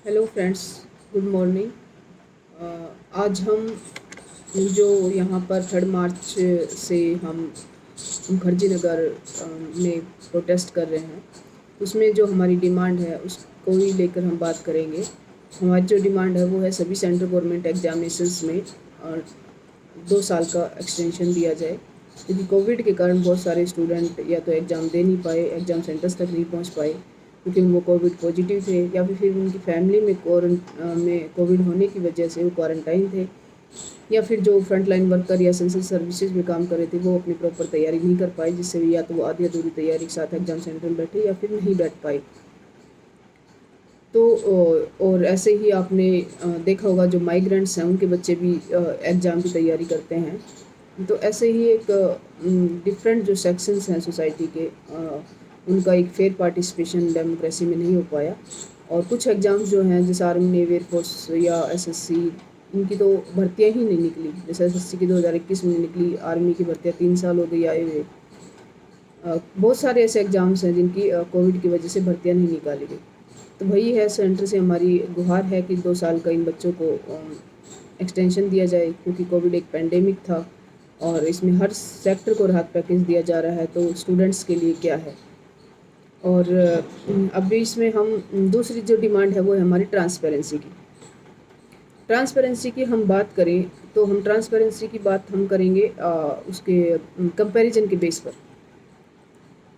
Hello friends, good morning. आज हम जो यहाँ पर 3 मार्च से हम मुखर्जी नगर में प्रोटेस्ट कर रहे हैं, उसमें जो हमारी डिमांड है उसको ही लेकर हम बात करेंगे। हमारी जो डिमांड है वो है सभी सेंट्रल गवर्नमेंट एग्जामिनेशंस में 2 साल का एक्सटेंशन दिया जाए, क्योंकि कोविड के कारण बहुत सारे स्टूडेंट या तो एग्ज़ाम दे नहीं पाए, एग्ज़ाम सेंटर्स तक नहीं पहुंच पाए क्योंकि वो कोविड पॉजिटिव थे, या फिर उनकी फैमिली में कोविड होने की वजह से वो क्वारंटाइन थे, या फिर जो फ्रंट लाइन वर्कर या सेंसर सर्विसेज में काम कर रहे थे वो अपनी प्रॉपर तैयारी नहीं कर पाए, जिससे या तो वो आधी अधूरी तैयारी के साथ एग्ज़ाम सेंटर में बैठे या फिर नहीं बैठ पाए। तो और ऐसे ही आपने देखा होगा जो माइग्रेंट्स हैं उनके बच्चे भी एग्ज़ाम की तैयारी करते हैं। तो ऐसे ही एक डिफरेंट जो सेक्शंस हैं सोसाइटी के, उनका एक फेयर पार्टिसिपेशन डेमोक्रेसी में नहीं हो पाया। और कुछ एग्ज़ाम्स जो हैं जैसे आर्मी नेवी एयरफोर्स या एसएससी, इनकी तो भर्तियाँ ही नहीं निकली। जैसे एसएससी की 2021 में निकली, आर्मी की भर्तियाँ 3 साल हो गई आए हुए। बहुत सारे ऐसे एग्ज़ाम्स हैं जिनकी कोविड की वजह से भर्तियाँ नहीं निकाली गई। तो वही है, सेंटर से हमारी गुहार है कि 2 साल का इन बच्चों को एक्सटेंशन दिया जाए, क्योंकि कोविड एक पेंडेमिक था और इसमें हर सेक्टर को राहत पैकेज दिया जा रहा है, तो स्टूडेंट्स के लिए क्या है। और अभी इसमें हम दूसरी जो डिमांड है वो है हमारी ट्रांसपेरेंसी की। ट्रांसपेरेंसी की हम बात करें तो हम ट्रांसपेरेंसी की बात हम करेंगे उसके कंपैरिजन के बेस पर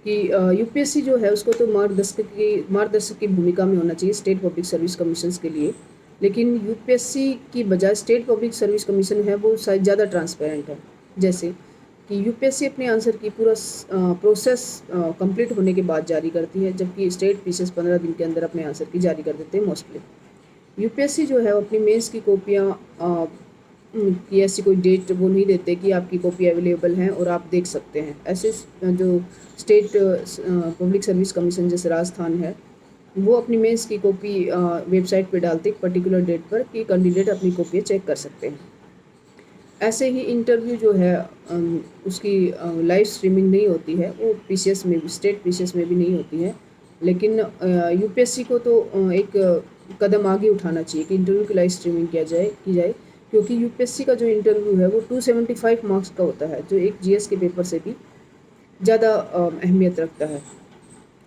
कि यूपीएससी जो है उसको तो मार्गदर्शक की भूमिका में होना चाहिए स्टेट पब्लिक सर्विस कमीशन के लिए। लेकिन यूपीएससी की बजाय स्टेट पब्लिक सर्विस कमीशन है वो शायद ज़्यादा ट्रांसपेरेंट है। जैसे कि यूपीएससी अपने आंसर की पूरा प्रोसेस कंप्लीट होने के बाद जारी करती है, जबकि स्टेट पीसीएस 15 दिन के अंदर अपने आंसर की जारी कर देते हैं मोस्टली। यूपीएससी जो है वो अपनी मेंस की कॉपियाँ की ऐसी कोई डेट वो नहीं देते कि आपकी कॉपी अवेलेबल हैं और आप देख सकते हैं। ऐसे जो स्टेट पब्लिक सर्विस कमीशन जैसे राजस्थान है, वो अपनी मेंस की कॉपी वेबसाइट पे डालते एक पर्टिकुलर डेट पर कि कैंडिडेट अपनी कॉपी चेक कर सकते हैं। ऐसे ही इंटरव्यू जो है उसकी लाइव स्ट्रीमिंग नहीं होती है, वो पीसीएस में भी, स्टेट पीसीएस में भी नहीं होती है। लेकिन यूपीएससी को तो एक कदम आगे उठाना चाहिए कि इंटरव्यू की लाइव स्ट्रीमिंग की जाए, क्योंकि यूपीएससी का जो इंटरव्यू है वो 275 मार्क्स का होता है, जो एक जीएस के पेपर से भी ज़्यादा अहमियत रखता है।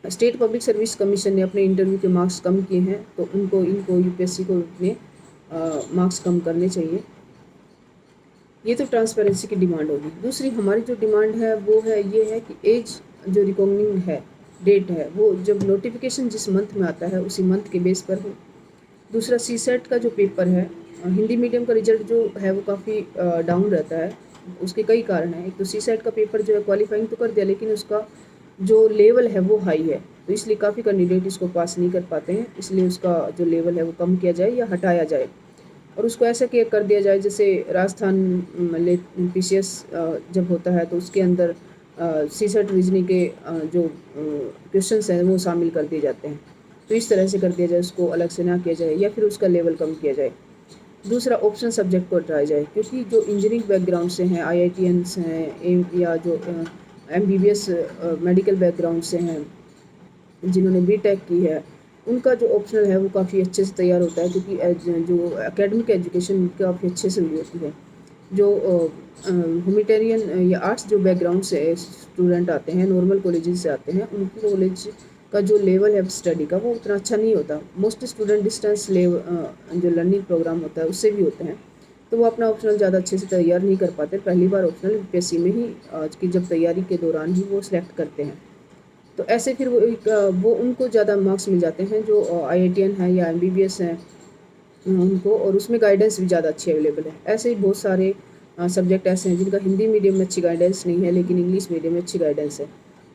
स्टेट पब्लिक सर्विस कमीशन ने अपने इंटरव्यू के मार्क्स कम किए हैं, तो इनको यूपीएससी को अपने मार्क्स कम करने चाहिए। ये तो ट्रांसपेरेंसी की डिमांड होगी। दूसरी हमारी जो डिमांड है वो है ये है कि एज जो रिकॉग्निंग है, डेट है, वो जब नोटिफिकेशन जिस मंथ में आता है उसी मंथ के बेस पर हो। दूसरा सीसेट का जो पेपर है, हिंदी मीडियम का रिजल्ट जो है वो काफ़ी डाउन रहता है। उसके कई कारण हैं। एक तो सीसेट का पेपर जो है क्वालिफाइंग तो कर दिया, लेकिन उसका जो लेवल है वो हाई है, तो इसलिए काफ़ी कैंडिडेट इसको पास नहीं कर पाते हैं। इसलिए उसका जो लेवल है वो कम किया जाए या हटाया जाए, और उसको ऐसा कर दिया जाए जैसे राजस्थान पीसीएस जब होता है तो उसके अंदर सीसेट रीजनिंग के जो क्वेश्चंस हैं वो शामिल कर दिए जाते हैं। तो इस तरह से कर दिया जाए, उसको अलग से ना किया जाए या फिर उसका लेवल कम किया जाए। दूसरा, ऑप्शन सब्जेक्ट को हटाया जाए, क्योंकि जो इंजीनियरिंग बैकग्राउंड से हैं, आईआईटीएंस हैं, या जो एमबीबीएस मेडिकल बैकग्राउंड से हैं, जिन्होंने बीटेक की है, उनका जो ऑप्शनल है वो काफ़ी अच्छे से तैयार होता है, क्योंकि जो एकेडमिक एजुकेशन काफ़ी अच्छे से हुई होती है। जो ह्यूमैनिटेरियन या आर्ट्स जो बैकग्राउंड से स्टूडेंट आते हैं, नॉर्मल कॉलेजेस से आते हैं, उनकी कॉलेज का जो लेवल है स्टडी का वो उतना अच्छा नहीं होता। मोस्ट स्टूडेंट डिस्टेंस जो लर्निंग प्रोग्राम होता है उससे भी होते हैं, तो वो अपना ऑप्शनल ज़्यादा अच्छे से तैयार नहीं कर पाते। पहली बार ऑप्शनल यूपीएससी में ही आज की जब तैयारी के दौरान ही वो सिलेक्ट करते हैं। तो ऐसे फिर वो उनको ज़्यादा मार्क्स मिल जाते हैं जो आईआईटीएन है या एमबीबीएस हैं उनको, और उसमें गाइडेंस भी ज़्यादा अच्छी अवेलेबल है। ऐसे ही बहुत सारे सब्जेक्ट ऐसे हैं जिनका हिंदी मीडियम में अच्छी गाइडेंस नहीं है, लेकिन इंग्लिश मीडियम में अच्छी गाइडेंस है।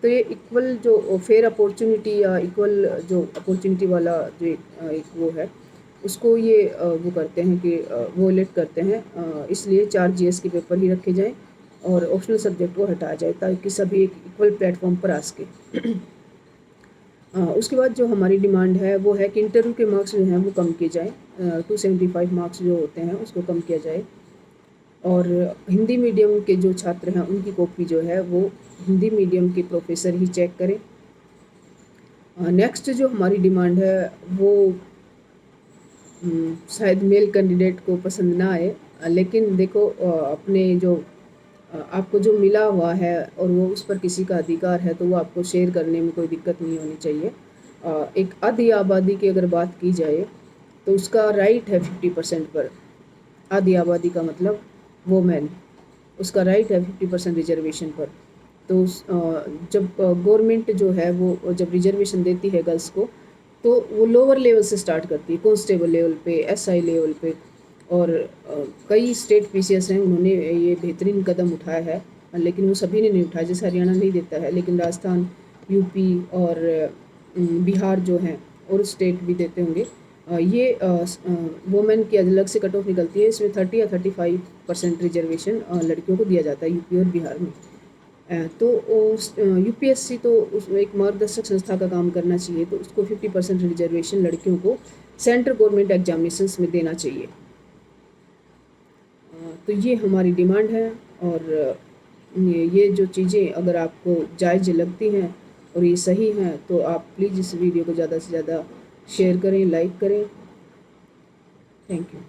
तो ये इक्वल जो फेयर अपॉर्चुनिटी या इक्वल जो अपॉर्चुनिटी वाला जो एक वो है, उसको ये वो करते हैं कि वोलेट करते हैं। इसलिए 4 जीएस के पेपर ही रखे जाएँ और ऑप्शनल सब्जेक्ट को हटाया जाए, ताकि सभी एक इक्वल प्लेटफॉर्म पर आ सके। उसके बाद जो हमारी डिमांड है वो है कि इंटरव्यू के मार्क्स जो हैं वो कम किए जाएँ। 275 मार्क्स जो होते हैं उसको कम किया जाए, और हिंदी मीडियम के जो छात्र हैं उनकी कॉपी जो है वो हिंदी मीडियम के प्रोफेसर ही चेक करें। नेक्स्ट जो हमारी डिमांड है वो शायद मेल कैंडिडेट को पसंद ना आए, लेकिन देखो अपने जो आपको जो मिला हुआ है और वो उस पर किसी का अधिकार है तो वो आपको शेयर करने में कोई दिक्कत नहीं होनी चाहिए। एक आधी आबादी की अगर बात की जाए तो उसका राइट है 50% पर। आधी आबादी का मतलब वोमेन, उसका राइट है 50% रिजर्वेशन पर। तो जब गवर्नमेंट जो है वो जब रिजर्वेशन देती है गर्ल्स को तो वो लोअर लेवल से स्टार्ट करती है, कांस्टेबल लेवल पे, एसआई लेवल पे। और कई स्टेट पीसीएस हैं उन्होंने ये बेहतरीन कदम उठाया है, लेकिन वो सभी ने नहीं उठाया। जैसे हरियाणा नहीं देता है, लेकिन राजस्थान, यूपी और बिहार जो हैं और स्टेट भी देते होंगे। ये वोमेन की अलग से कट ऑफ निकलती है, इसमें 30 या 35% रिजर्वेशन लड़कियों को दिया जाता है यूपी और बिहार में। तो यूपीएससी तो उस एक मार्गदर्शक संस्था का काम करना चाहिए, तो उसको 50% रिजर्वेशन लड़कियों को सेंट्रल गवर्नमेंट एग्जामिनेशंस में देना चाहिए। तो ये हमारी डिमांड है। और ये जो चीज़ें अगर आपको जायज़ लगती हैं और ये सही हैं तो आप प्लीज़ इस वीडियो को ज़्यादा से ज़्यादा शेयर करें, लाइक करें। Thank you.